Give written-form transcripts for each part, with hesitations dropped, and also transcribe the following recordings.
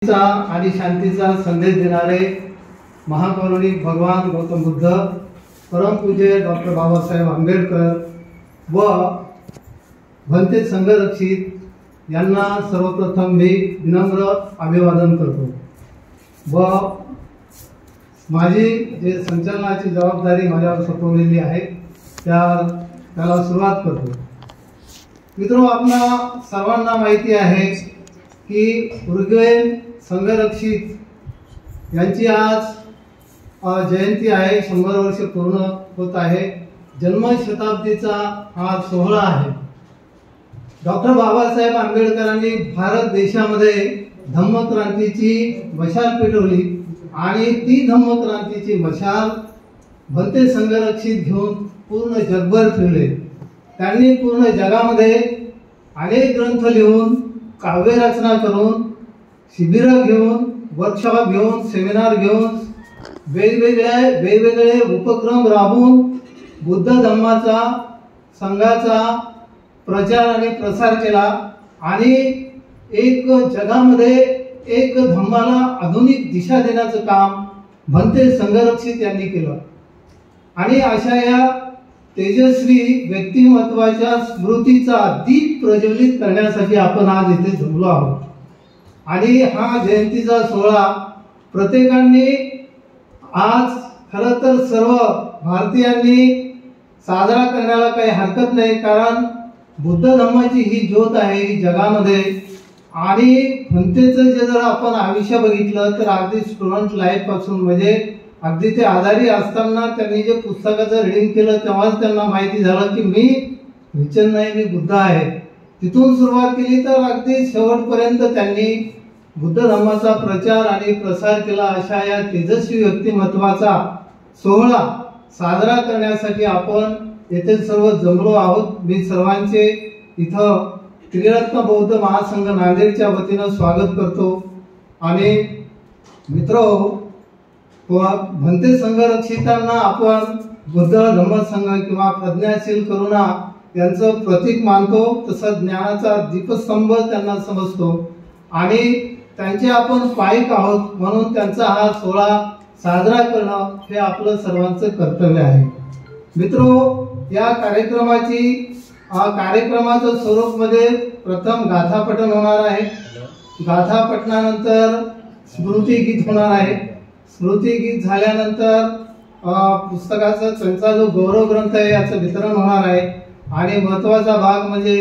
आणि शांतीचा संदेश देणारे महापौराणिक भगवान गौतम बुद्ध, परमपूज्य डॉक्टर बाबासाहेब आंबेडकर व भंते संघरक्षित यांना सर्वप्रथम मी विनम्र अभिवादन करतो व माझी जे संचालनाची जबाबदारी माझ्यावर सोपवलेली आहे त्याला सुरुवात करतो। मित्रो, आपल्या सर्वांना माहिती आहे की उर्गेन संघरक्षित यांची आज जयंती आहे, 100 वर्ष पूर्ण होत आहे। जन्मशताब्दीचा हा सोहळा आहे। डॉक्टर बाबासाहेब आंबेडकरांनी भारत देशामध्ये धम्मक्रांतीची मशाल पेटवली आणि ती धम्मक्रांतीची मशाल भंते संघरक्षित घेऊन पूर्ण जगभर फिरले। त्यांनी पूर्ण जगामध्ये अनेक ग्रंथ लिहून, काव्य रचना करून, शिबिरं घेऊन, वर्कशॉप घेऊन, सेमिनार घेऊन, वेगवेगळे उपक्रम राबवून बुद्ध धम्माचा संघाचा प्रचार आणि प्रसार केला आणि एक जगामध्ये एक धम्माला आधुनिक दिशा देण्याचं काम भंते संघरक्षित यांनी केलं। आणि अशा या तेजस्वी व्यक्तिमत्वाच्या स्मृतीचा दीप प्रज्वलित करण्यासाठी आपण आज इथे जमलो आहोत। आणि हा जयंतीचा सोहळा प्रत्येकाने आज खरं तर सर्व भारतीयांनी साजरा करण्याला काही हरकत नाही, कारण बुद्ध धम्माची ही ज्योत आहे ही जगामध्ये। आणि भंतेचं जे जर आपण आयुष्य बघितलं तर अगदी स्टुडंट लाईफ पासून म्हणजे अगदी ते आजारी असताना त्यांनी जे पुस्तकाचं रीडिंग केलं तेव्हाच त्यांना माहिती झालं की मी ख्रिश्चन नाही, मी बुद्ध आहे। तिथून सुरुवात केली तर अगदी शेवटपर्यंत त्यांनी बुद्ध धम्माचा प्रचार आणि प्रसार केला। अशा या तेजस्वी व्यक्तिमत्वाचा सोहळा साजरा करण्यासाठी आपण येथे सर्व जमलो आहोत। मी सर्वांचे इथं त्रिरत्न बौद्ध महासंघ नांदेडच्या वतीनं स्वागत करतो। आणि मित्रो, भंते संघरक्षितांना आपण बुद्ध धम्म संघ किंवा प्रज्ञाशील करुणा यांचं प्रतीक मानतो, तसं ज्ञानाचा दीपस्तंभ त्यांना समजतो आणि त्यांचे आपण पाईक आहोत, म्हणून त्यांचा हा सोहळा साजरा करणं हे आपलं सर्वांचं कर्तव्य आहे। मित्रो, या कार्यक्रमाचं स्वरूप मध्ये प्रथम गाथा पठण होणार आहे। गाथा पठणानंतर स्मृती गीत होणार आहे। स्मृती गीत झाल्यानंतर पुस्तकाचा त्यांचा जो गौरव ग्रंथ आहे याचं वितरण होणार आहे। आणि महत्त्वाचा भाग म्हणजे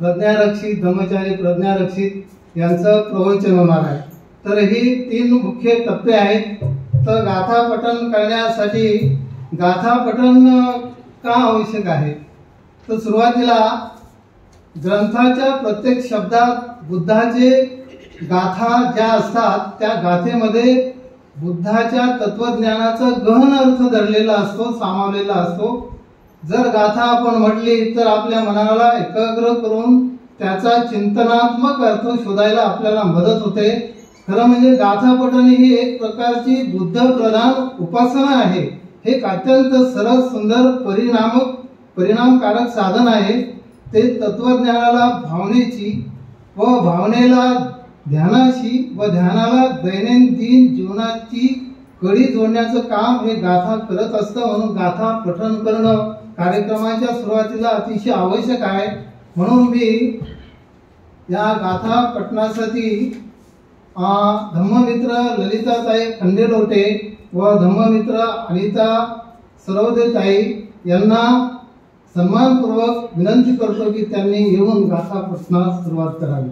प्रज्ञारक्षित धम्मचारी प्रज्ञारक्षित यांचं प्रवचन होणार आहे। तर ही 3 मुख्य टप्पे आहेत। तर गाथा पठण करण्यासाठी गाथा पठण का आवश्यक आहे, तर सुरुवातीला ग्रंथाच्या प्रत्येक शब्दात बुद्धाचे गाथा ज्या असतात त्या गाथेमध्ये बुद्धाच्या तत्वज्ञानाचा गहन अर्थ धरलेला असतो, सामावलेला असतो। जर गाथा आपण म्हटली तर आपल्या मनाला एकाग्र करून त्याचा चिंतनात्मक अर्थ शोधायला आपल्याला मदत होते। खरं म्हणजे गाथा पठण ही एक प्रकारची बुद्ध प्रधान उपासना आहे। हे एक अत्यंत सरळ, सुंदर, परिणामकारक साधन आहे। ते तत्वज्ञानाला भावनेची व भावनेला ध्यानाशी व ध्यानाला दैनंदिन जीवनाची कडी जोडण्याचं काम हे गाथा करत असतं। म्हणून गाथा पठण करणं कार्यक्रमाच्या सुरुवातीला अतिशय आवश्यक आहे। म्हणून मी या गाथा पठणासाठी धम्ममित्र ललिताताई खंडेलोटे व धम्ममित्र अनिता सरवदेताई यांना सन्मानपूर्वक विनंती करतो की त्यांनी येऊन गाथा पठणास सुरुवात करावी।